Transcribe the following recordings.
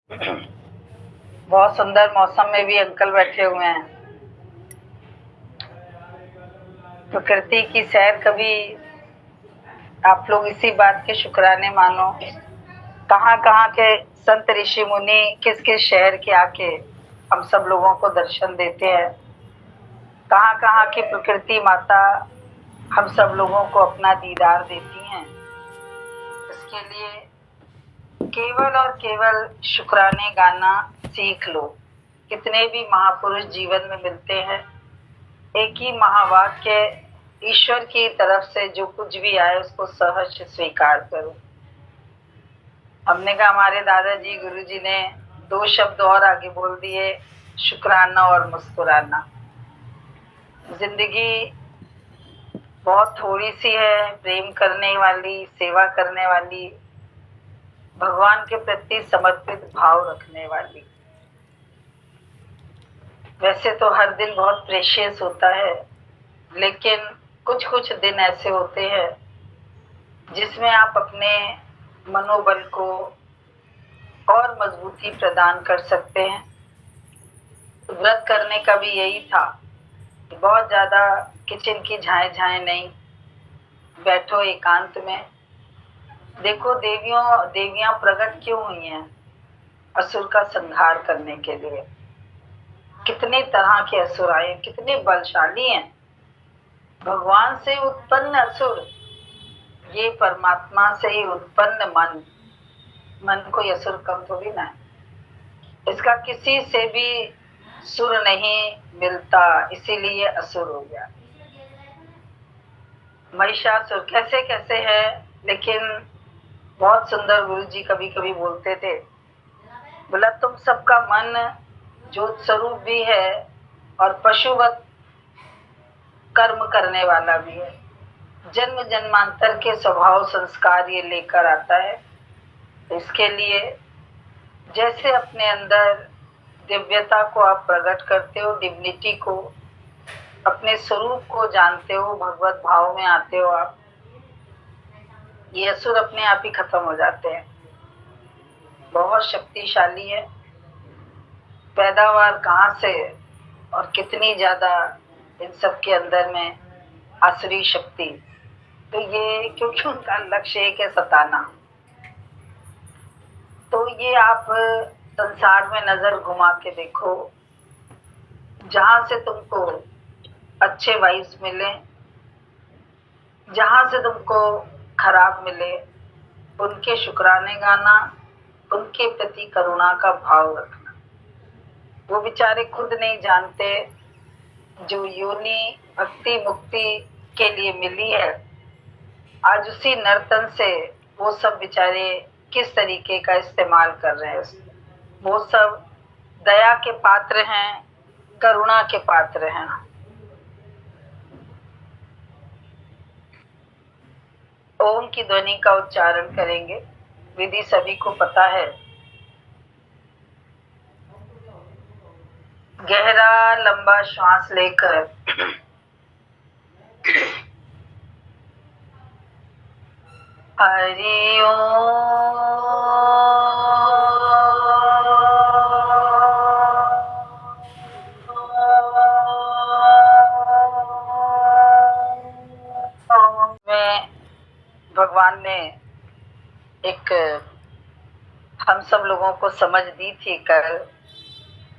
बहुत सुंदर मौसम में भी अंकल बैठे हुए हैं। प्रकृति की सैर कभी आप लोग इसी बात के शुक्राने मानो। कहाँ कहाँ के संत ऋषि मुनि किस किस शहर के आके हम सब लोगों को दर्शन देते हैं। कहाँ कहाँ की प्रकृति माता हम सब लोगों को अपना दीदार देती हैं। इसके लिए केवल और केवल शुक्राने गाना सीख लो। कितने भी महापुरुष जीवन में मिलते हैं, एक ही महावाक्य, ईश्वर की तरफ से जो कुछ भी आए उसको सहर्ष स्वीकार करो। हमने कहा हमारे दादाजी गुरुजी ने 2 शब्द और आगे बोल दिए, शुक्राना और मुस्कुराना। जिंदगी बहुत थोड़ी सी है, प्रेम करने वाली, सेवा करने वाली, भगवान के प्रति समर्पित भाव रखने वाली। वैसे तो हर दिन बहुत प्रेशियस होता है, लेकिन कुछ कुछ दिन ऐसे होते हैं जिसमें आप अपने मनोबल को और मजबूती प्रदान कर सकते हैं। व्रत करने का भी यही था, बहुत ज़्यादा किचन की झाएं झाएं नहीं, बैठो एकांत में। देखो देवियां प्रकट क्यों हुई हैं? असुर का संहार करने के लिए। कितने तरह के असुर आए, कितने बलशाली हैं। भगवान से उत्पन्न असुर, ये परमात्मा से ही उत्पन्न मन कोई असुर कम थोड़ी ना है। इसका किसी से भी सुर नहीं मिलता, इसीलिए असुर हो गया। महिषासुर कैसे कैसे है, लेकिन बहुत सुंदर गुरुजी कभी कभी बोलते थे, बोला तुम सबका मन ज्योत स्वरूप भी है और पशुवत कर्म करने वाला भी है। जन्म जन्मांतर के स्वभाव संस्कार ये लेकर आता है। इसके लिए जैसे अपने अंदर दिव्यता को आप प्रकट करते हो, डिग्निटी को, अपने स्वरूप को जानते हो, भगवत भाव में आते हो आप, ये असुर अपने आप ही खत्म हो जाते हैं। बहुत शक्तिशाली है। पैदावार कहाँ से और कितनी ज्यादा इन सब के अंदर में आसुरी शक्ति। तो ये क्योंकि उनका लक्ष्य एक है सताना। तो ये आप संसार में नजर घुमा के देखो, जहां से तुमको अच्छे वाइब्स मिले, जहां से तुमको खराब मिले, उनके शुक्राने गाना, उनके प्रति करुणा का भाव रखना। वो बेचारे खुद नहीं जानते, जो योनि भक्ति मुक्ति के लिए मिली है, आज उसी नर्तन से वो सब बेचारे किस तरीके का इस्तेमाल कर रहे हैं। वो सब दया के पात्र हैं, करुणा के पात्र हैं। ओम की ध्वनि का उच्चारण करेंगे, विधि सभी को पता है। गहरा लंबा श्वास लेकर हरि ओम में भगवान ने एक हम सब लोगों को समझ दी थी कल।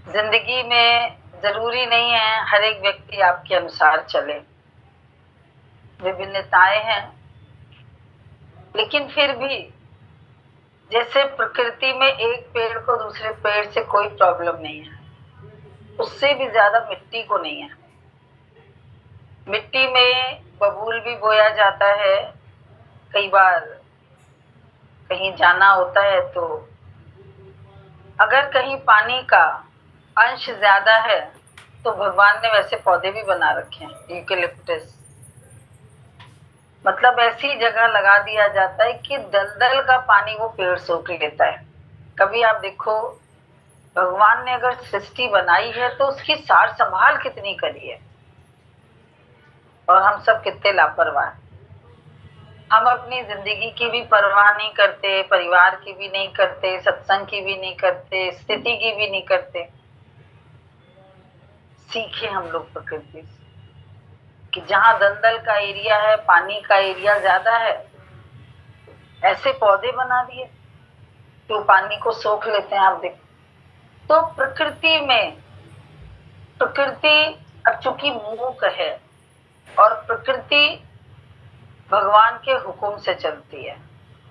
जिंदगी में जरूरी नहीं है हर एक व्यक्ति आपके अनुसार चले, विभिन्नताएं हैं, लेकिन फिर भी जैसे प्रकृति में एक पेड़ को दूसरे पेड़ से कोई प्रॉब्लम नहीं है, उससे भी ज्यादा मिट्टी को नहीं है। मिट्टी में बबूल भी बोया जाता है, कई बार कहीं जाना होता है तो अगर कहीं पानी का अंश ज्यादा है तो भगवान ने वैसे पौधे भी बना रखे हैं, यूकेलिप्टस। मतलब ऐसी जगह लगा दिया जाता है कि दलदल का पानी वो पेड़ सोख लेता है। कभी आप देखो, भगवान ने अगर सृष्टि बनाई है तो उसकी सार संभाल कितनी करी है, और हम सब कितने लापरवाह। हम अपनी जिंदगी की भी परवाह नहीं करते, परिवार की भी नहीं करते, सत्संग की भी नहीं करते, स्थिति की भी नहीं करते। सीखे हम लोग प्रकृति से कि जहाँ दलदल का एरिया है, पानी का एरिया ज्यादा है, ऐसे पौधे बना दिए तो पानी को सोख लेते हैं। आप देखो तो प्रकृति अब चूंकि मूक है और प्रकृति भगवान के हुक्म से चलती है।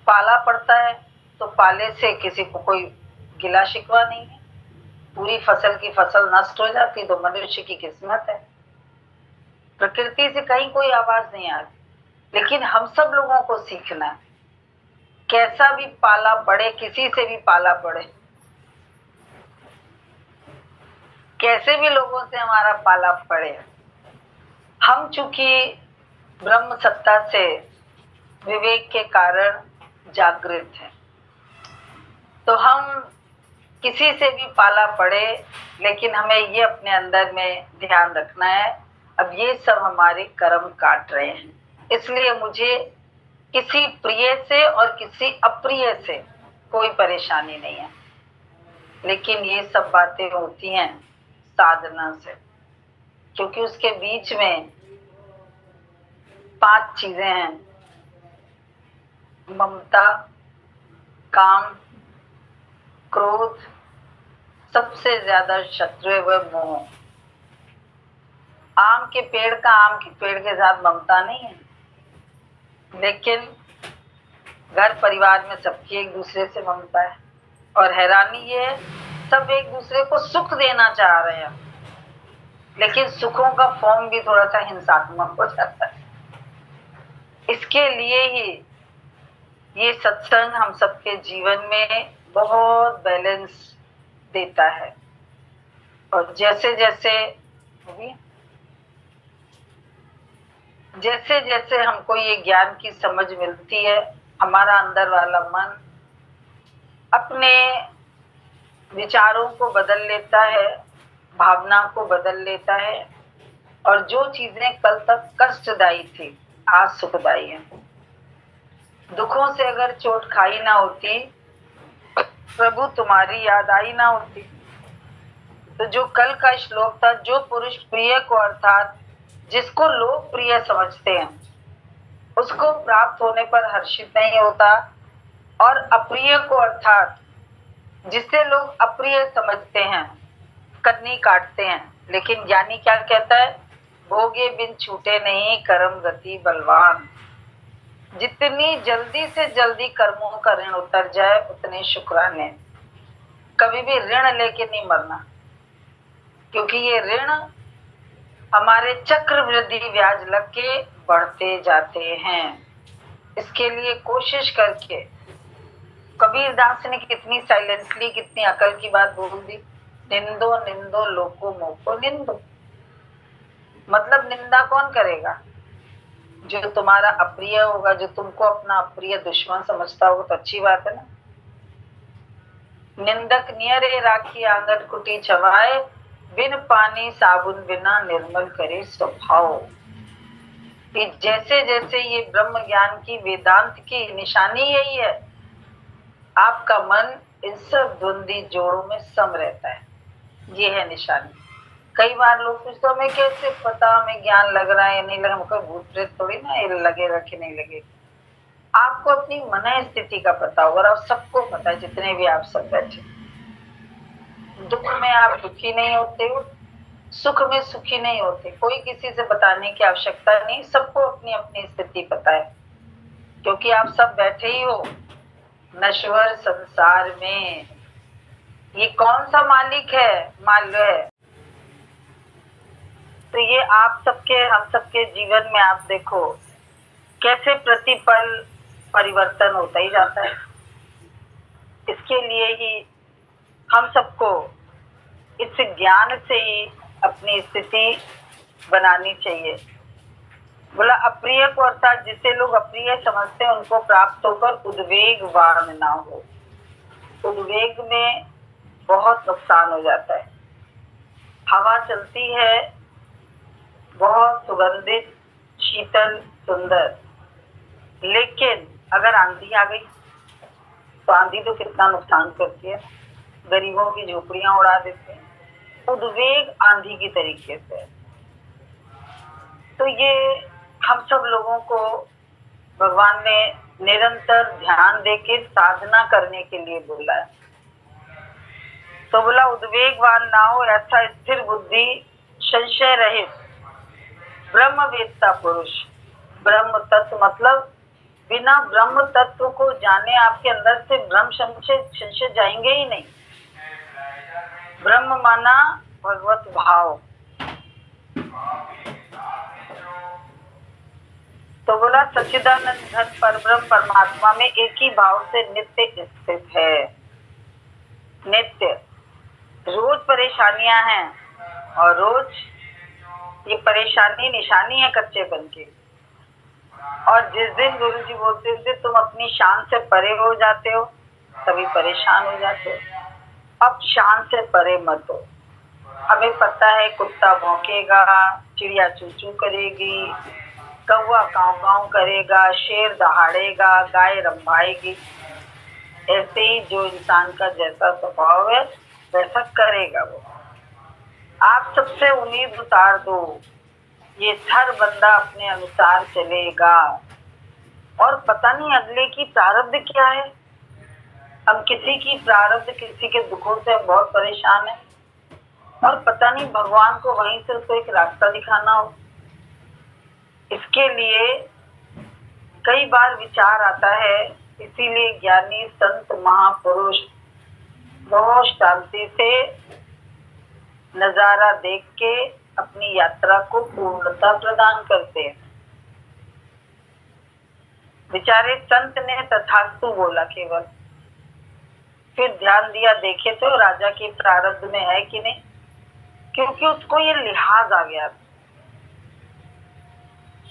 पाला पड़ता है तो पाले से किसी को कोई गिला शिकवा नहीं है। पूरी फसल की फसल नष्ट हो जाती तो मनुष्य की किस्मत है। प्रकृति से कहीं कोई आवाज नहीं आती। लेकिन हम सब लोगों को सीखना है, कैसा भी पाला पड़े, किसी से भी पाला पड़े, कैसे भी लोगों से हमारा पाला पड़े, हम चूंकि ब्रह्म सत्ता से विवेक के कारण जागृत हैं, तो हम किसी से भी पाला पड़े, लेकिन हमें ये अपने अंदर में ध्यान रखना है, अब ये सब हमारे कर्म काट रहे हैं, इसलिए मुझे किसी प्रिय से और किसी अप्रिय से कोई परेशानी नहीं है। लेकिन ये सब बातें होती हैं साधना से, क्योंकि उसके बीच में 5 चीजें हैं: ममता, काम, क्रोध, सबसे ज्यादा शत्रु है वह मोह। आम के पेड़ के साथ ममता नहीं है, लेकिन घर परिवार में सबकी एक दूसरे से ममता है। और हैरानी ये है, सब एक दूसरे को सुख देना चाह रहे हैं, लेकिन सुखों का फॉर्म भी थोड़ा सा हिंसात्मक हो जाता है। इसके लिए ही ये सत्संग हम सबके जीवन में बहुत बैलेंस देता है। और जैसे जैसे हमको ये ज्ञान की समझ मिलती है, हमारा अंदर वाला मन अपने विचारों को बदल लेता है, भावना को बदल लेता है, और जो चीजें कल तक कष्टदायी थी आज सुखदायी है। दुखों से अगर चोट खाई ना होती, प्रभु तुम्हारी याद आई ना होती, तो जो कल का श्लोक था, जो पुरुष प्रिय को अर्थात जिसको लोग प्रिय समझते हैं उसको प्राप्त होने पर हर्षित नहीं होता, और अप्रिय को अर्थात जिसे लोग अप्रिय समझते हैं कन्नी काटते हैं। लेकिन ज्ञानी क्या कहता है? भोगे बिन छूटे नहीं कर्म गति बलवान। जितनी जल्दी से जल्दी कर्मों का ऋण उतर जाए उतने शुक्राने। कभी भी ऋण लेके नहीं मरना, क्योंकि ये ऋण हमारे चक्रवृद्धि ब्याज लग के बढ़ते जाते हैं। इसके लिए कोशिश करके, कबीर दास ने कितनी साइलेंटली कितनी अकल की बात बोल दी, निंदो निंदो लोको मोको निंदो। मतलब निंदा कौन करेगा? जो तुम्हारा अप्रिय होगा, जो तुमको अपना अप्रिय दुश्मन समझता होगा, तो अच्छी बात है ना। निंदक नियरे राखी आंगन कुटी छवाए, बिन पानी साबुन बिना निर्मल करे स्वभाव। कि जैसे जैसे ये ब्रह्म ज्ञान की वेदांत की निशानी यही है, आपका मन इन सब द्वंद्वी जोड़ों में सम रहता है, ये है निशानी। कई बार लोग पूछते हमें कैसे पता, हमें ज्ञान लग रहा है या नहीं लग रहा? हमको भूत प्रेत थोड़ी ना ये लगे रखे नहीं लगे। आपको अपनी मन स्थिति का पता होगा, और सबको पता है, जितने भी आप सब बैठे। दुख में आप दुखी नहीं होते हो, सुख में सुखी नहीं होते, कोई किसी से बताने की आवश्यकता नहीं, सबको अपनी अपनी स्थिति पता है, क्योंकि आप सब बैठे ही हो नश्वर संसार में। ये कौन सा मालिक है? माल्य है। तो ये आप सबके, हम सबके जीवन में आप देखो कैसे प्रतिपल परिवर्तन होता ही जाता है। इसके लिए ही हम सबको इस ज्ञान से ही अपनी स्थिति बनानी चाहिए। बोला अप्रिय को अर्थात जिसे लोग अप्रिय समझते हैं उनको प्राप्त होकर उद्वेगवान ना हो। उद्वेग में बहुत नुकसान हो जाता है। हवा चलती है बहुत सुगंधित, शीतल, सुंदर, लेकिन अगर आंधी आ गई तो आंधी तो कितना नुकसान करती है, गरीबों की झोपड़ियां उड़ा देती है, उद्वेग आंधी की तरीके से। तो ये हम सब लोगों को भगवान ने निरंतर ध्यान देके साधना करने के लिए बोला है। तो बोला उद्वेगवान ना हो, ऐसा स्थिर बुद्धि, संशय रहित ब्रह्मवेत्ता पुरुष। ब्रह्म तत्व मतलब बिना ब्रह्म तत्व को जाने आपके अंदर से भ्रम संशय जाएंगे ही नहीं। ब्रह्म माना भगवत भाव। तो बोला सच्चिदानंद घन परब्रह्म परमात्मा में एक ही भाव से नित्य स्थित है। नित्य रोज परेशानियां हैं और रोज ये परेशानी निशानी है कच्चेपन की। और जिस दिन गुरु जी बोलते थे तुम अपनी शान से परे हो जाते हो तभी परेशान हो जाते हो। अब शान से परे मत हो। हमें पता है कुत्ता भौंकेगा, चिड़िया चू चू करेगी, कौवा काव काव करेगा, शेर दहाड़ेगा, गाय रंभाएगी। ऐसे ही जो इंसान का जैसा स्वभाव है वैसा करेगा वो। आप सबसे उम्मीद उतार दो, ये हर बंदा अपने अनुसार चलेगा और पता नहीं अगले की प्रारब्ध क्या है। हम किसी की प्रारब्ध, किसी के दुखों से हम बहुत परेशान है और पता नहीं भगवान को वहीं से उसको एक रास्ता दिखाना हो। इसके लिए कई बार विचार आता है, इसीलिए ज्ञानी संत महापुरुष बहुत शांति से नजारा देख के अपनी यात्रा को पूर्णता प्रदान करते हैं। बेचारे संत ने तथास्तु बोला केवल, फिर ध्यान दिया देखे तो राजा के प्रारब्ध में है कि नहीं, क्योंकि उसको ये लिहाज आ गया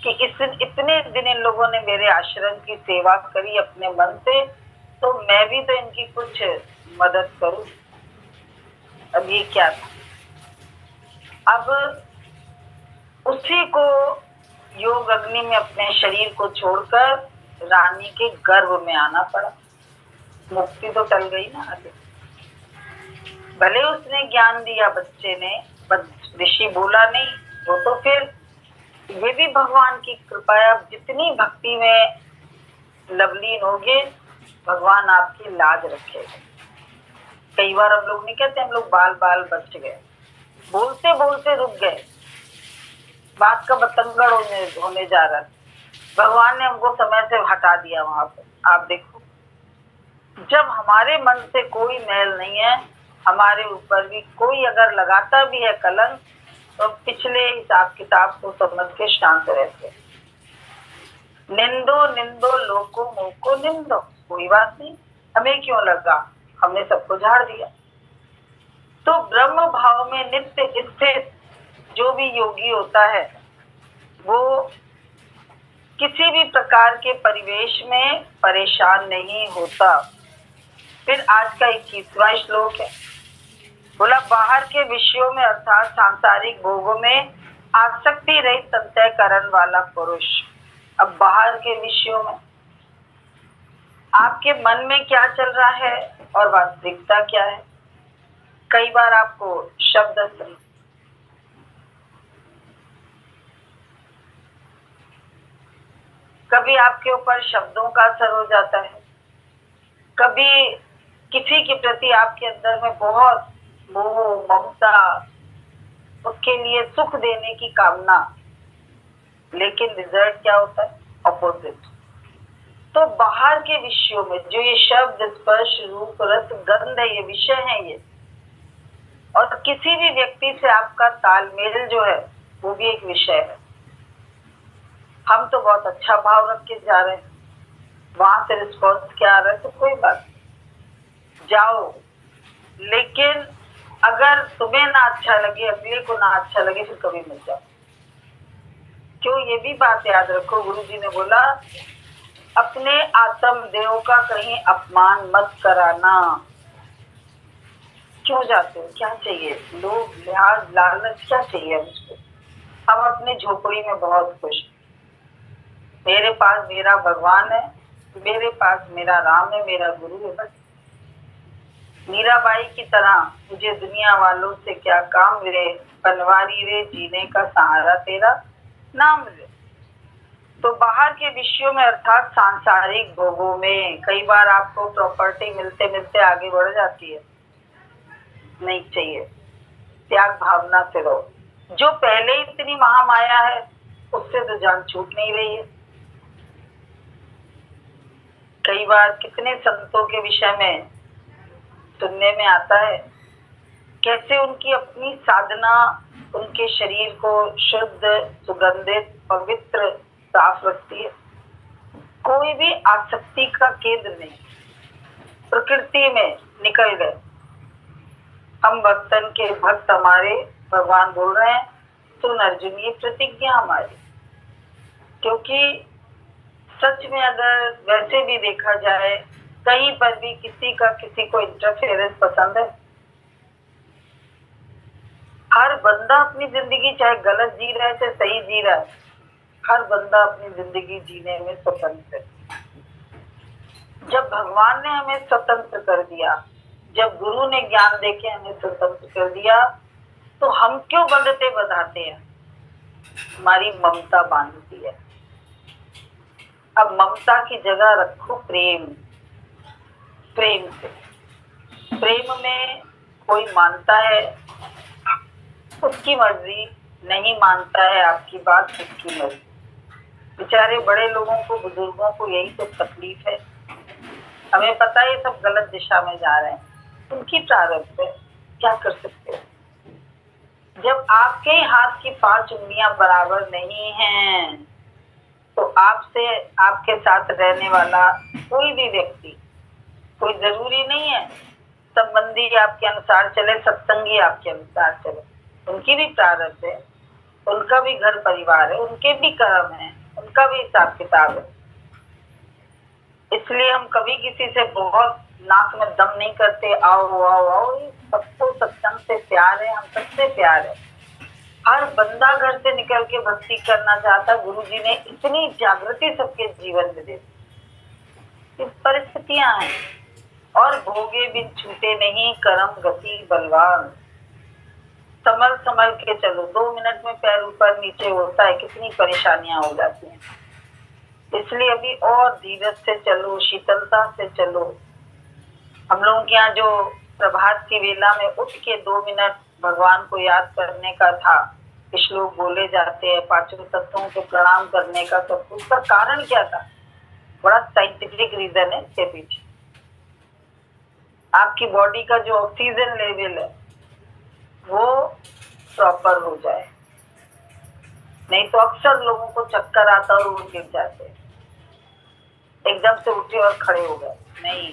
कि इतने दिन इन लोगों ने मेरे आश्रम की सेवा करी अपने मन से, तो मैं भी तो इनकी कुछ मदद करूं। अब ये क्या था, अब उसी को योग अग्नि में अपने शरीर को छोड़कर रानी के गर्भ में आना पड़ा। मुक्ति तो टल गई ना आगे। भले उसने ज्ञान दिया बच्चे ने, ऋषि बोला नहीं, वो तो फिर ये भी भगवान की कृपा है। अब जितनी भक्ति में लवलीन होगे भगवान आपकी लाज रखेगा। कई बार हम लोग नहीं कहते हम लोग बाल बाल बच गए, बोलते बोलते रुक गए, बात का बतंगड़ होने जा रहा है, भगवान ने हमको समय से हटा दिया वहां पर। आप देखो, जब हमारे मन से कोई मैल नहीं है, हमारे ऊपर भी कोई अगर लगाता भी है कलंक, तो पिछले हिसाब किताब को समझ के शांत रहते। निंदो निंदो लोको मोको निंदो, कोई बात नहीं, हमें क्यों लगा, हमने सबको झाड़ दिया। तो ब्रह्म भाव में नित्य स्थित जो भी योगी होता है वो किसी भी प्रकार के परिवेश में परेशान नहीं होता। फिर आज का 21वां श्लोक है, बोला बाहर के विषयों में अर्थात सांसारिक भोगों में आसक्ति रहित अंतःकरण वाला पुरुष। अब बाहर के विषयों में आपके मन में क्या चल रहा है और वास्तविकता क्या है। कई बार आपको शब्द कभी आपके ऊपर शब्दों का असर हो जाता है, कभी किसी के प्रति आपके अंदर में बहुत मोह ममता, उसके लिए सुख देने की कामना, लेकिन रिजल्ट क्या होता है, अपोजिट। तो बाहर के विषयों में जो ये शब्द स्पर्श रूप रस गंध है, ये विषय है ये, और किसी भी व्यक्ति से आपका तालमेल जो है वो भी एक विषय है। हम तो बहुत अच्छा भाव रख के जा रहे हैं, वहां से रिस्पॉन्स क्या आ रहा है तो कोई बात नहीं, जाओ। लेकिन अगर तुम्हें ना अच्छा लगे, अगले को ना अच्छा लगे, फिर कभी मत जाओ। क्यों, ये भी बात याद रखो, गुरु जी ने बोला अपने आत्म देव का कहीं अपमान मत कराना। क्यों जाते हो, क्या चाहिए, लोग लिहाज लालच क्या चाहिए मुझको। हम अपने झोपड़ी में बहुत खुश, मेरे पास मेरा भगवान है, मेरे पास मेरा राम है, मेरा गुरु है। बस मीराबाई की तरह मुझे दुनिया वालों से क्या काम रे, बनवारी रे जीने का सहारा तेरा नाम रे। तो बाहर के विषयों में अर्थात सांसारिक भोगों में कई बार आपको प्रॉपर्टी मिलते मिलते आगे बढ़ जाती है, नहीं चाहिए। त्याग भावना से रहो। जो पहले ही इतनी महामाया है उससे तो जान छूट नहीं रही है। कई बार कितने संतों के विषय में सुनने में आता है कैसे उनकी अपनी साधना उनके शरीर को शुद्ध, सुगंधित, पवित्र, साफ रखती है। कोई भी आसक्ति का केंद्र नहीं, प्रकृति में निकल गए। हम भक्तन के भक्त हमारे, भगवान बोल रहे हैं सुन अर्जुन ये प्रतिज्ञा हमारी। क्योंकि सच में अगर वैसे भी देखा जाए कहीं पर भी किसी को इंटरफेरेंस पसंद है? हर बंदा अपनी जिंदगी चाहे गलत जी रहा है चाहे सही जी रहा है, हर बंदा अपनी जिंदगी जीने में स्वतंत्र है। जब भगवान ने हमें स्वतंत्र कर दिया, जब गुरु ने ज्ञान देके हमें स्वतंत्र कर दिया, तो हम क्यों बंधते बधाते हैं? हमारी ममता बांधती है। अब ममता की जगह रखो प्रेम। प्रेम से, प्रेम में कोई मानता है उसकी मर्जी, नहीं मानता है आपकी बात उसकी मर्जी। बेचारे बड़े लोगों को, बुजुर्गों को यही तो तकलीफ है। हमें पता है सब गलत दिशा में जा रहे हैं, उनकी प्रारब्ध है, क्या कर सकते हो। जब आपके हाथ की 5 उंगलियां बराबर नहीं हैं तो आपसे, आपके साथ रहने वाला कोई भी व्यक्ति, कोई जरूरी नहीं है संबंधी आपके अनुसार चले, सत्संगी आपके अनुसार चले, उनकी भी प्रारब्ध है, उनका भी घर परिवार है, उनके भी कर्म है, उनका भी हिसाब किताब है। इसलिए हम कभी किसी से बहुत नाक में दम नहीं करते, आओ आओ आओ। सबको सत्संग से प्यार है, हम सबसे प्यार है। हर बंदा घर से निकल के भक्ति करना चाहता। गुरु जी ने इतनी जागृति सबके जीवन में दे दी। इस परिस्थितियां हैं और भोगे बिन छूटे नहीं, कर्म गति बलवान। संभल संभल के चलो, 2 मिनट में पैर ऊपर नीचे होता है, कितनी परेशानियां हो जाती हैं। इसलिए अभी और धीरज से चलो, शीतलता से चलो। हम लोगों के यहाँ जो प्रभात की वेला में उठ के 2 मिनट भगवान को याद करने का था, श्लोक बोले जाते हैं, 5 तत्वों को प्रणाम करने का, सब उसका कारण क्या था? बड़ा साइंटिफिक रीजन है इसके पीछे। आपकी बॉडी का जो ऑक्सीजन लेवल है वो प्रॉपर हो जाए। नहीं तो अक्सर लोगों को चक्कर आता और वो गिर जाते, एकदम से उठे और खड़े हो गए। नहीं,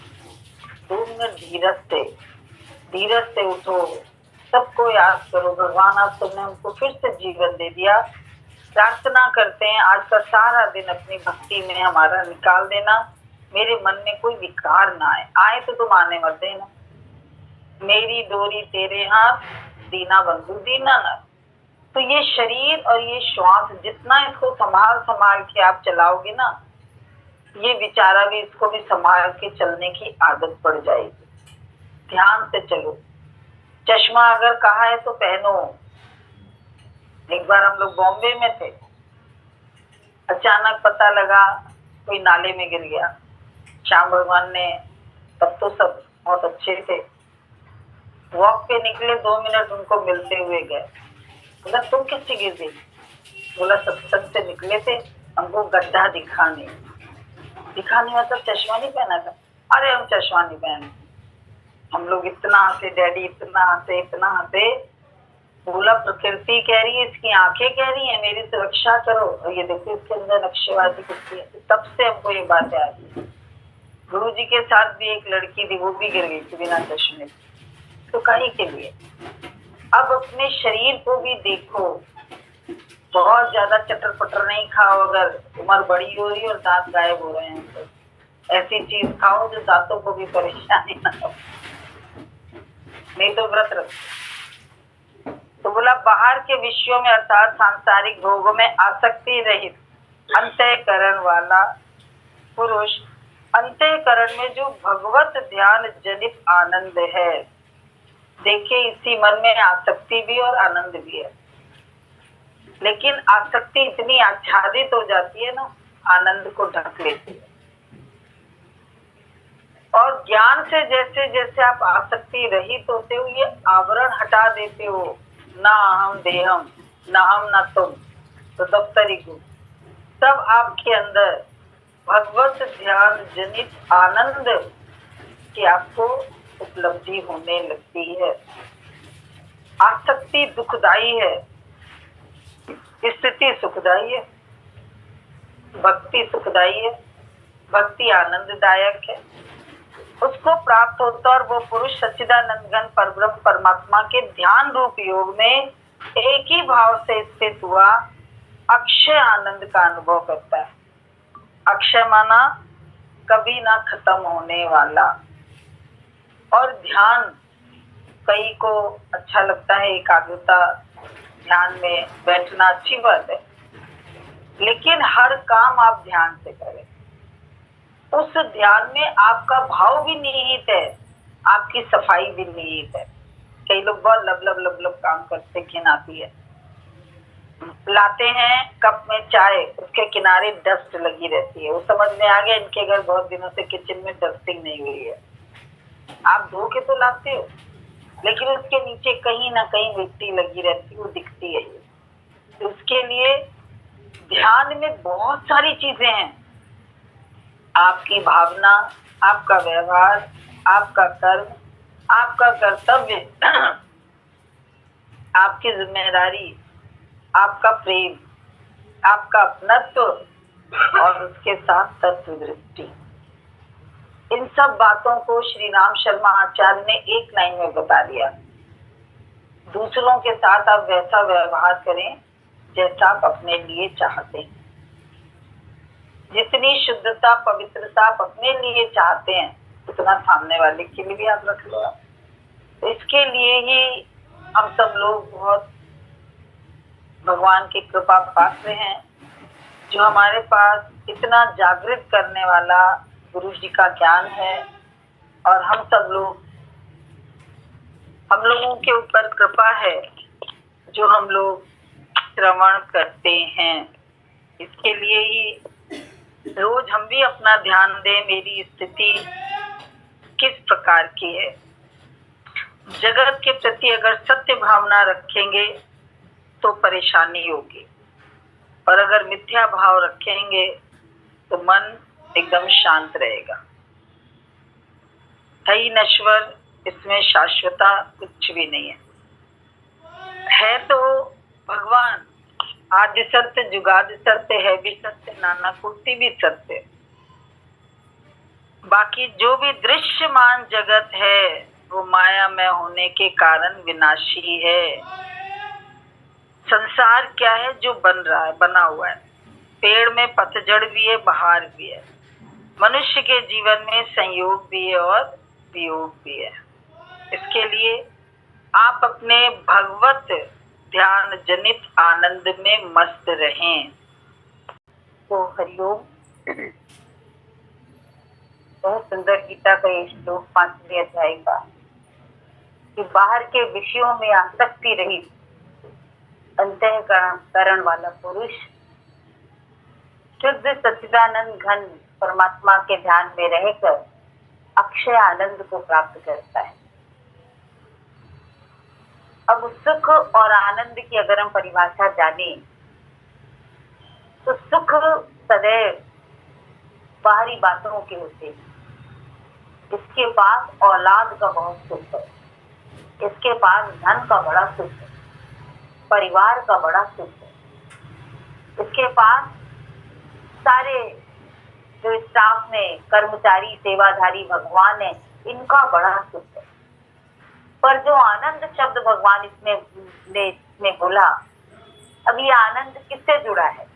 2 मिनट धीरज से उठो, सबको याद करो। भगवान आज तुमने हमको फिर से जीवन दे दिया। प्रार्थना करते हैं आज का सारा दिन अपनी भक्ति में हमारा निकाल देना। मेरे मन में कोई विकार ना आए, आए तो तुम आने मत देना। मेरी डोरी तेरे हाथ, दीना बंधु दीना ना। तो ये शरीर और ये श्वास जितना इसको संभाल संभाल के आप चलाओगे ना, ये बेचारा भी, इसको भी संभाल के चलने की आदत पड़ जाएगी। ध्यान से चलो। चश्मा अगर कहा है तो पहनो। एक बार हम लोग बॉम्बे में थे, अचानक पता लगा कोई नाले में गिर गया। श्याम भगवान ने, तब तो सब बहुत अच्छे थे, वॉक पे निकले, 2 मिनट उनको मिलते हुए गए। बोला तुम किससे गिर गई? बोला सत्संग से निकले थे, हमको गड्ढा दिखा नहीं मतलब चश्मा नहीं पहना था। अरे हम चश्मा नहीं पहने। हम लोग इतना हंसे, डैडी इतना हंसे। बोला प्रकृति कह रही है, इसकी आंखें कह रही है मेरी सुरक्षा करो, और ये देखो इसके अंदर नक्शेबाजी कितनी है। तब से हमको ये बात याद है। गुरु जी के साथ भी एक लड़की थी, वो भी गिर गई थी बिना चश्मे। तो काहे के लिए? अब अपने शरीर को भी देखो, बहुत ज्यादा चटर पटर नहीं खाओ। अगर उम्र बड़ी हो रही है और दांत गायब हो रहे हैं तो ऐसी चीज खाओ जो दांतों को भी परेशानी ना हो, नहीं तो व्रत रखो। तो बोला बाहर के विषयों में अर्थात सांसारिक भोगों में आसक्ति रहित अंतःकरण वाला पुरुष, अंतःकरण में जो भगवत ध्यान जनित आनंद है, देखिए इसी मन में आसक्ति भी और आनंद भी है, लेकिन आसक्ति इतनी आच्छादित हो जाती है ना, आनंद को ढक लेती है। और ज्ञान से जैसे जैसे आप आसक्ति रहित होते हो, ये आवरण हटा देते हो, ना हम देहम, ना हम ना तुम, तो दफ्तरी गुण, तब आपके अंदर भगवत ध्यान जनित आनंद की आपको उपलब्धि होने लगती है। आसक्ति दुखदाई है, स्थिति सुखदाई है, भक्ति सुखदाई है, भक्ति आनंददायक है, उसको प्राप्त होता और वो पुरुष सच्चिदानंद घन परब्रह्म परमात्मा के ध्यान रूप योग में एक ही भाव से स्थित हुआ अक्षय आनंद का अनुभव करता है। अक्षय माना कभी ना खत्म होने वाला। और ध्यान, कई को अच्छा लगता है एकाग्रता, ध्यान में बैठना अच्छी बात है, लेकिन हर काम आप ध्यान से करें। उस ध्यान में आपका भाव भी निहित है, आपकी सफाई भी निहित है। कई लोग बहुत लब लब लब लब काम करते, घिन आती है। लाते हैं कप में चाय, उसके किनारे डस्ट लगी रहती है, वो समझ में आ गया इनके घर बहुत दिनों से किचन में डस्टिंग नहीं हुई है। आप धो के तो लाते हो, लेकिन उसके नीचे कहीं ना कहीं मिट्टी लगी रहती है, वो दिखती है। तो उसके लिए ध्यान में बहुत सारी चीजें हैं, आपकी भावना, आपका व्यवहार, आपका कर्म, आपका कर्तव्य, आपकी जिम्मेदारी, आपका प्रेम, आपका अपनत्व और उसके साथ तत्व दृष्टि। इन सब बातों को श्री राम शर्मा आचार्य ने एक लाइन में बता दिया। दूसरों के साथ आप वैसा व्यवहार करें जैसा आप अपने लिए चाहते हैं। जितनी शुद्धता पवित्रता आप अपने लिए चाहते हैं, उतना सामने वाले के लिए भी आप रख लो। तो इसके लिए ही हम सब लोग बहुत भगवान की कृपा पात्र हैं, जो हमारे पास इतना जागृत करने वाला गुरु जी का ज्ञान है। और हम सब लोग, हम लोगों के ऊपर कृपा है जो हम लोग श्रवण करते हैं। इसके लिए ही रोज हम भी अपना ध्यान दें, मेरी स्थिति किस प्रकार की है। जगत के प्रति अगर सत्य भावना रखेंगे तो परेशानी होगी, और अगर मिथ्या भाव रखेंगे तो मन एकदम शांत रहेगा। है ही नश्वर, इसमें शाश्वता कुछ भी नहीं है तो भगवान आदि सत्य, जुगादि सत्य, है भी सत्य, नाना कुर्ती भी सत्य। बाकी जो भी दृश्यमान जगत है वो माया में होने के कारण विनाशी है। संसार क्या है? जो बन रहा है, बना हुआ है। पेड़ में पतझड़ भी है, बहार भी है। मनुष्य के जीवन में संयोग भी है और वियोग भी है। इसके लिए आप अपने भगवत ध्यान जनित आनंद में मस्त रहें। तो हरिओम। बहुत सुंदर गीता का ये श्लोक 5वें अध्याय का, कि बाहर के विषयों में आसक्ति रहित अंतःकरण वाला पुरुष शुद्ध सच्चिदानंद घन परमात्मा के ध्यान में रहकर अक्षय आनंद को प्राप्त करता है। अब सुख और आनंद की अगर हम परिभाषा जाने तो सुख सदैव बाहरी बातों के होते हैं। इसके पास औलाद का बहुत सुख है, इसके पास धन का बड़ा सुख है, परिवार का बड़ा सुख है, इसके पास सारे जो स्टाफ में कर्मचारी सेवाधारी भगवान है, इनका बड़ा सुख है। पर जो आनंद शब्द भगवान इसमें बोला, अब ये आनंद किससे जुड़ा है?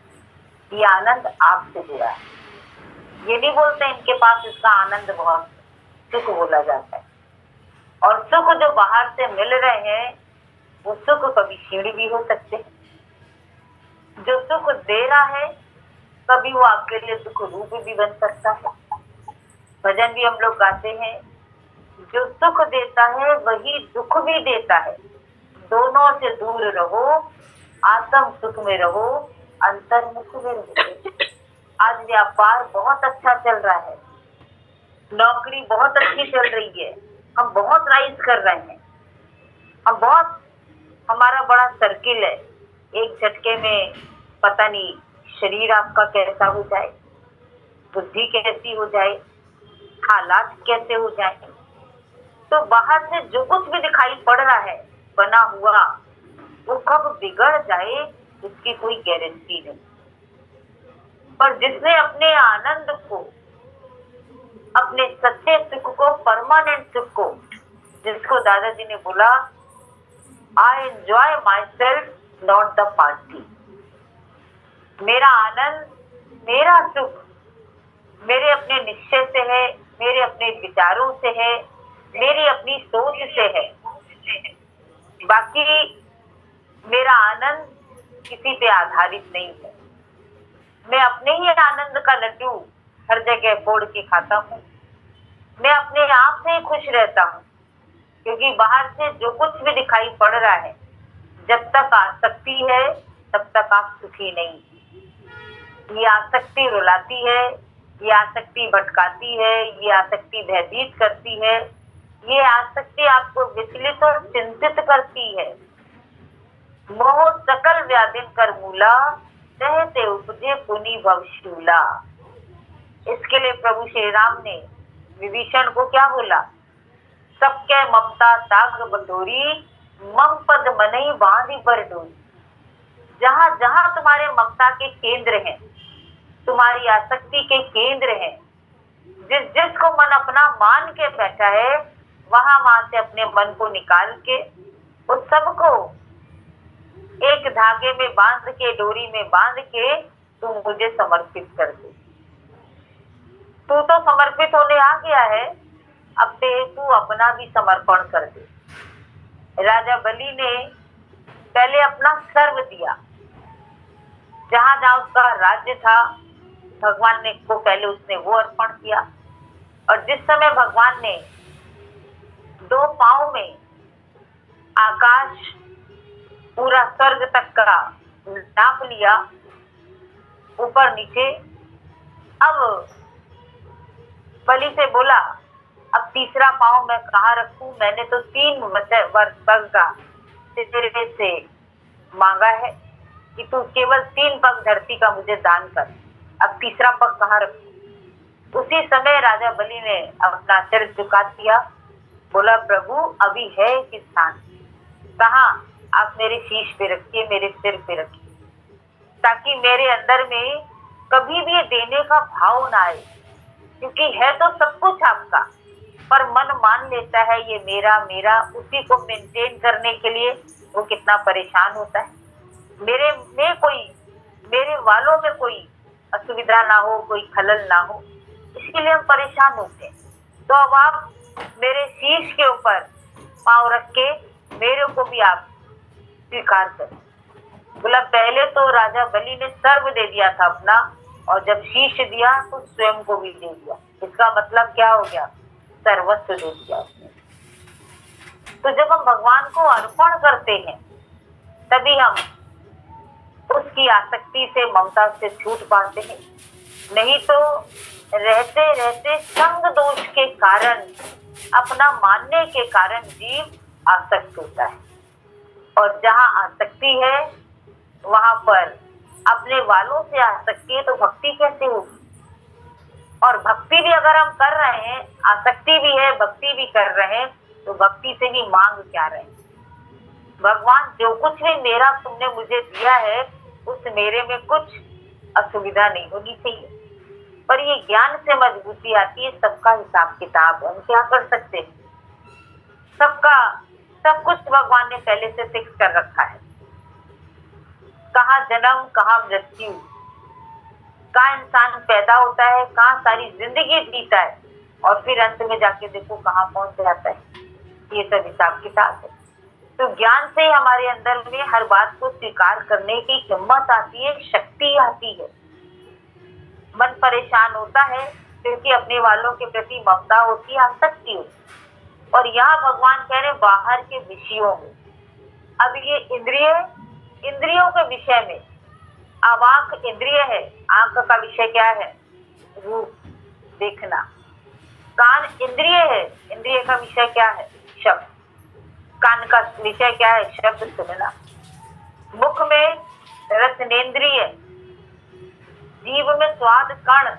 ये आनंद आपसे जुड़ा है। ये नहीं बोलते इनके पास इसका आनंद बहुत, सुख बोला जाता है। और सुख जो बाहर से मिल रहे हैं वो सुख कभी क्षीण भी हो सकते हैं। जो सुख दे रहा है कभी वो आपके लिए दुख रूप भी बन सकता है। भजन भी हम लोग गाते हैं, जो सुख देता है वही दुख भी देता है, दोनों से दूर रहो, आत्म सुख में रहो, अंतर्मुख में रहो। आज व्यापार बहुत अच्छा चल रहा है, नौकरी बहुत अच्छी चल रही है, हम बहुत राइज कर रहे हैं, हम बहुत, हमारा बड़ा सर्किल है। एक झटके में पता नहीं शरीर आपका कैसा हो जाए, बुद्धि कैसी हो जाए, हालात कैसे हो जाए। तो बाहर से जो कुछ भी दिखाई पड़ रहा है बना हुआ, वो कब बिगड़ जाए इसकी कोई गारंटी नहीं। पर जिसने अपने आनंद को, अपने सच्चे सुख को, परमानेंट सुख को, जिसको दादाजी ने बोला I enjoy my self not the party, मेरा आनंद, मेरा सुख मेरे अपने निश्चय से है, मेरे अपने विचारों से है, मेरी अपनी सोच से है। बाकी मेरा आनंद किसी पे आधारित नहीं है। मैं अपने ही आनंद का लड्डू हर जगह फोड़ के खाता हूँ। मैं अपने आप से ही खुश रहता हूँ, क्योंकि बाहर से जो कुछ भी दिखाई पड़ रहा है, जब तक आसक्ति है तब तक आप सुखी नहीं। ये आसक्ति रुलाती है, ये आसक्ति भटकाती है, ये आसक्ति भयभीत करती है, ये आसक्ति आपको विचलित और चिंतित करती है। मोह सकल व्याधिन कर मूला, सहते उपजे पुनि भवशूला। इसके लिए प्रभु श्री राम ने विभीषण को क्या बोला? सबके ममता ताग बटोरी, मम पद मनई बांधी पर डोरी। जहां जहां तुम्हारे ममता के केंद्र हैं, तुम्हारी आसक्ति के केंद्र हैं, जिस जिसको मन अपना मान के बैठा है, वहां से अपने मन को निकाल के उस सबको एक धागे में बांध के, डोरी में बांध के तू मुझे समर्पित कर दे। तू तो समर्पित होने आ गया है, अब तू अपना भी समर्पण कर दे। राजा बलि ने पहले अपना सर्व दिया, जहां जहां उसका राज्य था भगवान ने को पहले उसने वो अर्पण किया। और जिस समय भगवान ने 2 पांव में आकाश पूरा स्वर्ग तक का नाप लिया, ऊपर नीचे, अब बलि से बोला अब तीसरा पांव मैं कहाँ रखूं? मैंने तो 3 वर्ष पग का तेरे से मांगा है कि तू केवल 3 पग धरती का मुझे दान कर, अब तीसरा पग कहाँ रखूं? उसी समय राजा बलि ने अपना सिर झुका दिया, बोला प्रभु अभी है किस स्थान, कहाँ? आप मेरे शीश पे रखिए, मेरे सिर पे रखिए, ताकि मेरे अंदर में कभी भी देने का भाव ना आए। क्योंकि है तो सब कुछ आपका, पर मन मान लेता है ये मेरा मेरा, उसी को मेंटेन करने के लिए वो कितना परेशान होता है। मेरे वालों में कोई असुविधा ना हो, कोई खलल ना हो, इसके लिए हम परेशान होते हैं। तो अब आप मेरे शीश के ऊपर पांव रख के मेरे को भी आप स्वीकार करें। बोला पहले तो राजा बलि ने सर्व दे दिया था अपना, और जब शीश दिया तो स्वयं को भी दे दिया। इसका मतलब क्या हो गया? सर्वस्व दे दिया उसने। तो जब हम भगवान को अर्पण करते हैं, तभी हम उसकी आसक्ति से, ममता से छूट पाते हैं। नहीं तो रहते रहते संग दोष के कारण, अपना मानने के कारण जीव आसक्त होता है। और जहां आसक्ति है वहां पर अपने वालों से आसक्ति है, तो भक्ति कैसे होगी? और भक्ति भी अगर हम कर रहे हैं, आसक्ति भी है, भक्ति भी कर रहे हैं, तो भक्ति से भी मांग क्या रहे हैं? भगवान जो कुछ भी मेरा तुमने मुझे दिया है, उस मेरे में कुछ असुविधा नहीं होनी चाहिए। पर ये ज्ञान से मजबूती आती है, सबका हिसाब किताब हम क्या कर सकते हैं? सबका सब कुछ भगवान ने पहले से फिक्स कर रखा है। कहाँ जन्म, कहाँ मृत्यु, कहाँ इंसान पैदा होता है, कहाँ सारी जिंदगी जीता है, और फिर अंत में जाके देखो कहाँ पहुंच जाता है। ये सब हिसाब किताब है। तो ज्ञान से हमारे अंदर में हर बात को स्वीकार करने की हिम्मत आती है, शक्ति आती है। मन परेशान होता है क्योंकि अपने वालों के प्रति ममता होती है, आसक्ति होती है। और यहाँ भगवान कह रहे बाहर के विषयों में। अब ये इंद्रियों के विषय में, अब आंख इंद्रिय है, आंख का विषय क्या है? रूप, देखना। कान इंद्रिय है, इंद्रिय का विषय क्या है? शब्द। कान का विषय क्या है? शब्द सुनना। मुख में रसनेन्द्रिय, जीभ में स्वाद कण,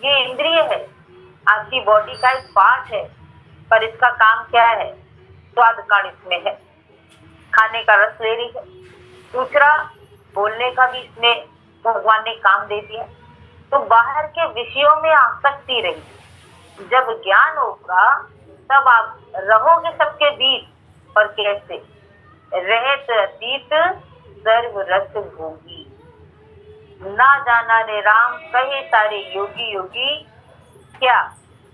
ये इंद्रिय है, आपकी बॉडी का एक पार्ट है, पर इसका काम क्या है? स्वाद कण इसमें है, खाने का रस ले रही है। दूसरा, बोलने का भी इसमें भगवान ने काम दे दिया। तो बाहर के विषयों में आसक्ति रही। जब ज्ञान होगा तब आप रहोगे सबके बीच, पर कैसे? रहत अतीत सर्व रस भोगी, ना जाना रे राम कहे सारे योगी योगी। क्या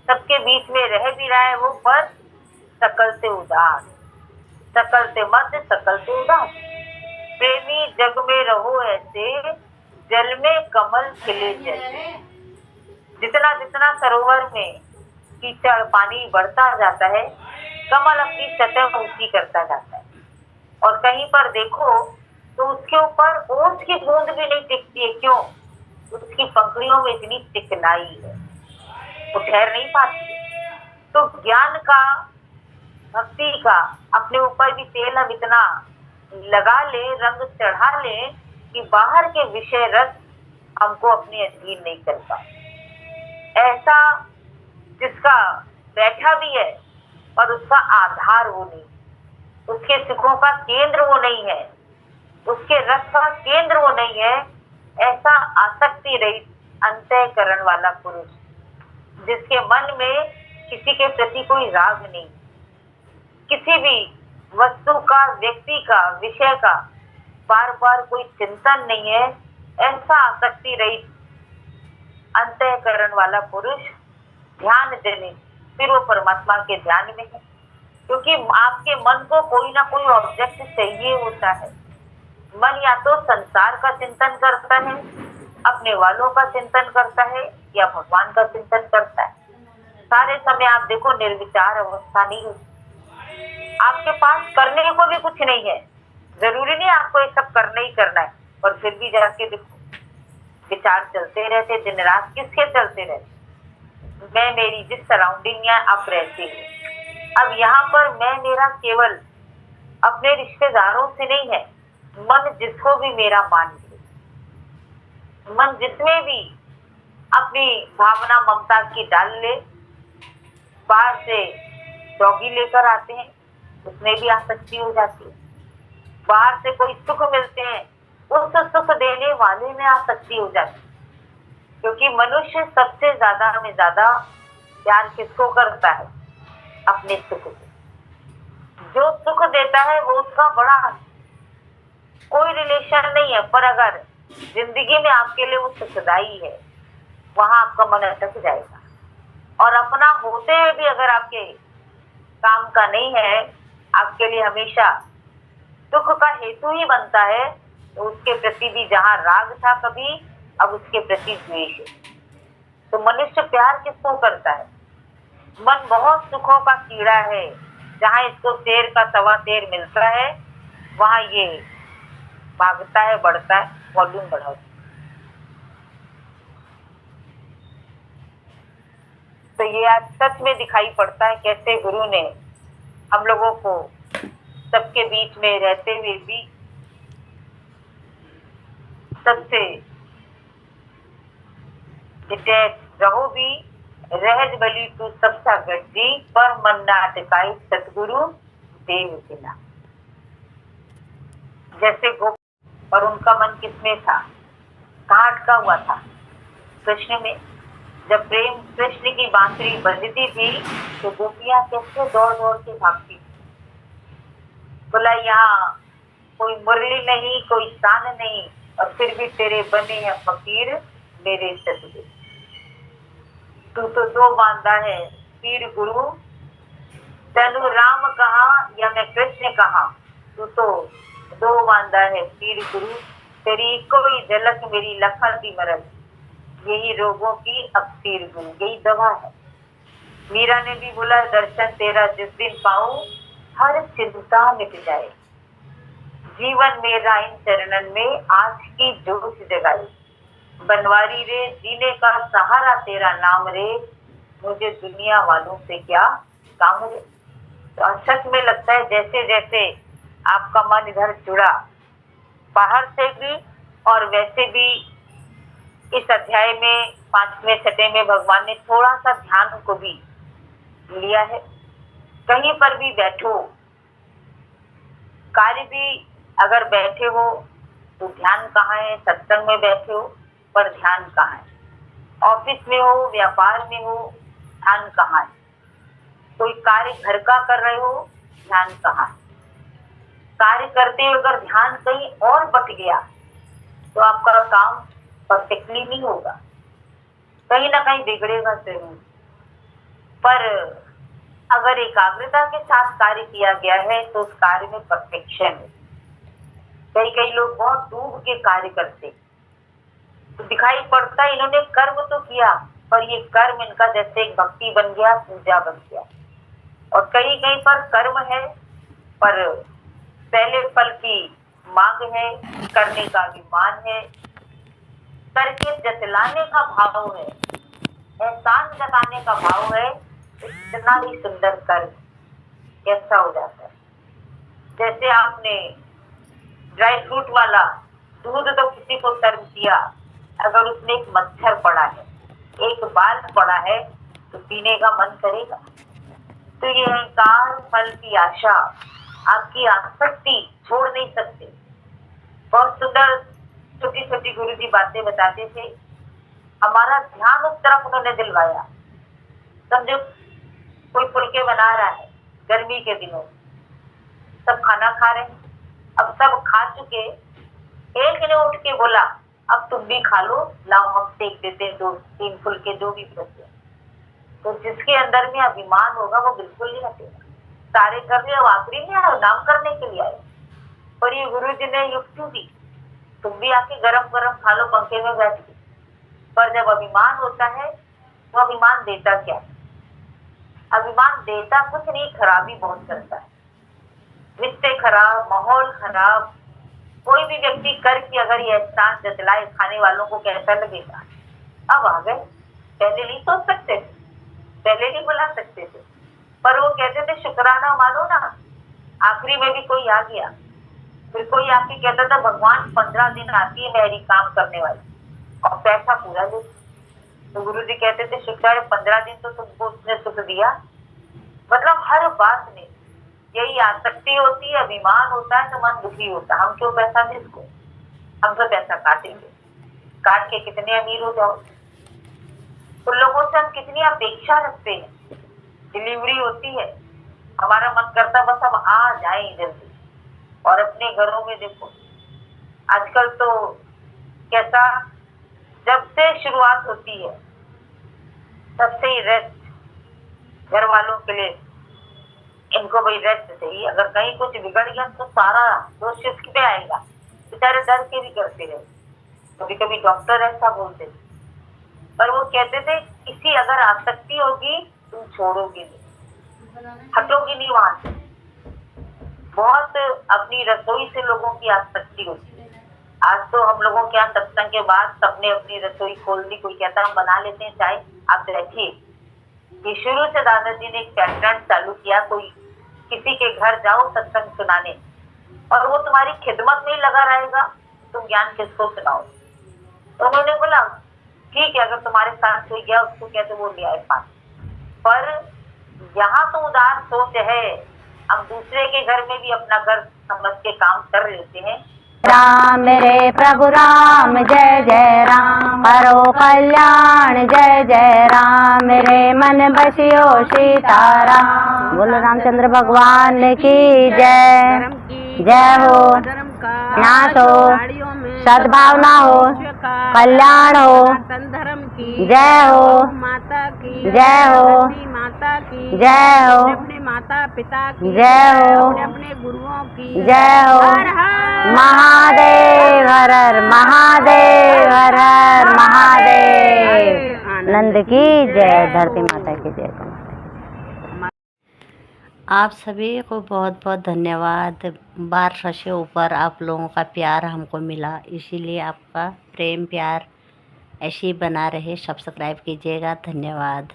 सबके बीच में रह भी रहा है वो, पर सकल से उदास, सकल से मत, सकल से उदास। प्रेमी जग में रहो ऐसे, जल में कमल खिले जैसे। जितना जितना सरोवर में कीचड़ पानी बढ़ता जाता है, कमल अपनी सतह ऊंची करता जाता है। और कहीं पर देखो तो उसके ऊपर ओस की बूंद भी नहीं टिकती है। क्यों? उसकी पंखुड़ियों में इतनी चिकनाई है, वो ठहर नहीं पाती। तो ज्ञान का, भक्ति का अपने ऊपर भी तेल हम इतना लगा ले, रंग चढ़ा ले कि बाहर के विषय रस हमको अपने अधीन नहीं कर पाए। ऐसा जिसका बैठा भी है और उसका आधार वो नहीं, उसके सुखों का केंद्र वो नहीं है, उसके रस का केंद्र वो नहीं है, ऐसा आसक्ति रहित अंतःकरण वाला पुरुष, जिसके मन में किसी के प्रति कोई राग नहीं, किसी भी वस्तु का, व्यक्ति का, विषय का बार बार कोई चिंतन नहीं है, ऐसा आसक्ति रहित अंतःकरण वाला पुरुष ध्यान जनित, फिर वो परमात्मा के ध्यान में है। क्योंकि आपके मन को कोई ना कोई ऑब्जेक्ट चाहिए होता है। मन या तो संसार का चिंतन करता है, अपने वालों का चिंतन करता है, या भगवान का चिंतन करता है। सारे समय आप देखो निर्विचार अवस्था नहीं होती। आपके पास करने को भी कुछ नहीं है, जरूरी नहीं आपको ये सब करना ही करना है, और फिर भी जाके देखो विचार चलते रहते दिन रात। किसके चलते रहते? मैं मेरी, जिस सराउंडिंग में आप रहते हो। अब यहाँ पर मैं मेरा केवल अपने रिश्तेदारों से नहीं है, मन जिसको भी मेरा मान ले, मन जिसमें भी अपनी भावना ममता की डाल ले। बाहर से डॉगी लेकर आते हैं, उसमें भी आसक्ति हो जाती है। बाहर से कोई सुख मिलते हैं, उस सुख देने वाले में आसक्ति हो जाती है। क्योंकि मनुष्य सबसे ज्यादा में ज्यादा प्यार किसको करता है? अपने सुख को। जो सुख देता है वो उसका बड़ा, कोई रिलेशन नहीं है, पर अगर जिंदगी में आपके लिए वो सुखदाई है, वहां आपका मन अटक जाएगा। और अपना होते हुए भी अगर आपके काम का नहीं है, आपके लिए हमेशा दुख का हेतु ही बनता है, तो उसके प्रति भी जहाँ राग था कभी, अब उसके प्रति द्वेष है। तो मनुष्य प्यार किसको करता है? मन बहुत सुखों का कीड़ा है, जहाँ इसको शेर का सवा शेर मिलता है, वहां ये भागता है, बढ़ता है, वॉल्यूम बढ़ाता है। तो ये आज सच में दिखाई पड़ता है कैसे गुरु ने हम लोगों को सबके बीच में रहते हुए भी सबसे रहो भी, रहज बली तू सबसा गड्डी, पर मन ना अटकाई सतगुरु देव बिना। जैसे गोप, और उनका मन किसमें था? कहाँ अटका हुआ था? कृष्ण में। जब प्रेम कृष्ण की बांसुरी बजती थी तो गोपियां कैसे दौड़ दौड़ के भागती थी। बोला यहाँ कोई मुरली नहीं, कोई शान नहीं, और फिर भी तेरे बने हैं फकीर मेरे सतगुरु। तू तो दो बांधा है पीर गुरु, तनु राम कहा या मैं कृष्ण कहा, तू तो दो बांधा है पीर गुरु, तेरी कोई झलक मेरी लखन की मरल। यही रोगों की अक्सीर गुल, यही दवा है। मीरा ने भी बोला, दर्शन तेरा जिस दिन पाऊं हर चिंता मिट जाए। जीवन मेरा इन चरणन में आज की जोश जगाई। बनवारी रे जीने का सहारा तेरा नाम रे, मुझे दुनिया वालों से क्या काम रे। तो सच में लगता है जैसे जैसे आपका मन इधर जुड़ा, बाहर से भी और वैसे भी, इस अध्याय में 5वें छठे में भगवान ने थोड़ा सा ध्यान को भी लिया है। कहीं पर भी बैठो, कार्य भी अगर बैठे हो तो ध्यान कहाँ है, सत्संग में बैठे हो पर ध्यान कहाँ है, ऑफिस में हो, व्यापार में हो, ध्यान कहाँ है, कोई कार्य घर का कर रहे हो, ध्यान कहाँ है। कार्य करते हुए अगर ध्यान कहीं और बट गया तो आपका काम परफेक्टली नहीं होगा, कहीं ना कहीं बिगड़ेगा जरूर। पर अगर एकाग्रता के साथ कार्य किया गया है तो उस कार्य में परफेक्शन है। कई कई लोग बहुत डूब के कार्य करते तो दिखाई पड़ता है इन्होंने कर्म तो किया, पर ये कर्म इनका जैसे एक भक्ति बन गया, पूजा बन गया। और कहीं कहीं पर कर्म है पर पहले फल की मांग है, करने का अभिमान है, करके जतलाने का भाव है, एहसान जताने का भाव है। इतना ही सुंदर कर्म कैसा हो जाता है। जैसे आपने ड्राई फ्रूट वाला दूध तो किसी को सर्व किया, अगर उसमें एक मच्छर पड़ा है, एक बाल पड़ा है, तो पीने का मन करेगा। तो ये अहंकार, फल की आशा, आपकी आसक्ति छोड़ नहीं सकते। बहुत सुंदर छोटी छोटी गुरु जी बातें बताते थे, हमारा ध्यान उस तरफ उन्होंने दिलवाया। समझो कोई फुलके बना रहा है, गर्मी के दिनों सब खाना खा रहे हैं, अब सब खा चुके, एक ने उठ के बोला अब तुम भी खा लो, लाओ हम सेक देते हैं 2-3 फुलके जो भी बचे। तो जिसके अंदर में अभिमान होगा वो बिल्कुल नहीं हटेगा। सारे कर रहे, अब आखिरी में आए, नाम करने के लिए आए। पर ये गुरु जी ने युक्ति दी, तुम भी आके गरम गरम खा लो पंखे में बैठ के। पर जब अभिमान होता है तो अभिमान देता क्या है? अभिमान देता कुछ नहीं, खराबी बहुत करता है। रिश्ते खराब, माहौल खराब। कोई भी व्यक्ति करके अगर ये एहसान जतलाए खाने वालों को कैसा लगेगा? अब आ गए, पहले नहीं सोच सकते थे, पहले नहीं बुला सकते थे, पर वो कहते थे शुक्राना मानो ना। आखिरी में भी कोई आ गया, फिर कोई आके कहता था भगवान 15 दिन आती है मेरी काम करने वाली और पैसा पूरा दे। तो गुरु जी कहते थे शुक्र है 15 दिन तो तुमको उसने सुख दिया। मतलब हर बात में यही आसक्ति होती है, अभिमान होता है तो मन दुखी होता है। हम क्यों पैसा दे इसको, हम तो पैसा काटेंगे, काट के कितने अमीर हो जाओ। उन लोगों से हम कितनी अपेक्षा रखते हैं। डिलीवरी होती है, हमारा मन करता बस हम आ जाए जल्दी। और अपने घरों में देखो आजकल तो कैसा, जब से शुरुआत होती है तब से ही रेस्ट घर वालों के लिए, इनको भाई रेस्ट चाहिए। अगर कहीं कुछ बिगड़ गया तो सारा दोष किस पे आएगा? बेचारे डर के भी करते रहे। कभी कभी डॉक्टर ऐसा बोलते थे, पर वो कहते थे किसी अगर आसक्ति होगी तुम छोड़ोगे नहीं, हटोगी नहीं वहां से। बहुत अपनी रसोई से लोगों की आसक्ति होती है। आज तो हम लोगों के यहाँ सत्संग के बाद सबने अपनी रसोई खोल दी। कोई कहता हम बना लेते हैं चाय, आप बैठिए। ये शुरू से दादाजी ने एक पैटर्न चालू किया, कोई किसी के घर जाओ सत्संग सुनाने और वो तुम्हारी खिदमत में लगा रहेगा, तुम ज्ञान किसको सुनाओ। तो उन्होंने बोला ठीक है, अगर तुम्हारे साथ कोई गया उसको कहते वो ले आए पानी। पर यहाँ तो उदार सोच है, हम दूसरे के घर में भी अपना घर समझ के काम कर लेते हैं। राम रे प्रभु राम, जय जय राम, करो कल्याण जय जय राम रे, मन बसियो सीताराम। बोलो रामचंद्र भगवान की जय। जय हो, नाश हो, सद्भावना हो, कल्याण हो, जय हो, जय हो, जय हो, माता पिता की जय हो, अपने गुरुओं की जय हो। महादेव हर हर महादेव, हर हर महादेव। नंद की जय, धरती माता की जय। आप सभी को बहुत बहुत धन्यवाद। 1200 से ऊपर आप लोगों का प्यार हमको मिला, इसीलिए आपका प्रेम प्यार ऐसे ही बना रहे। सब्सक्राइब कीजिएगा। धन्यवाद।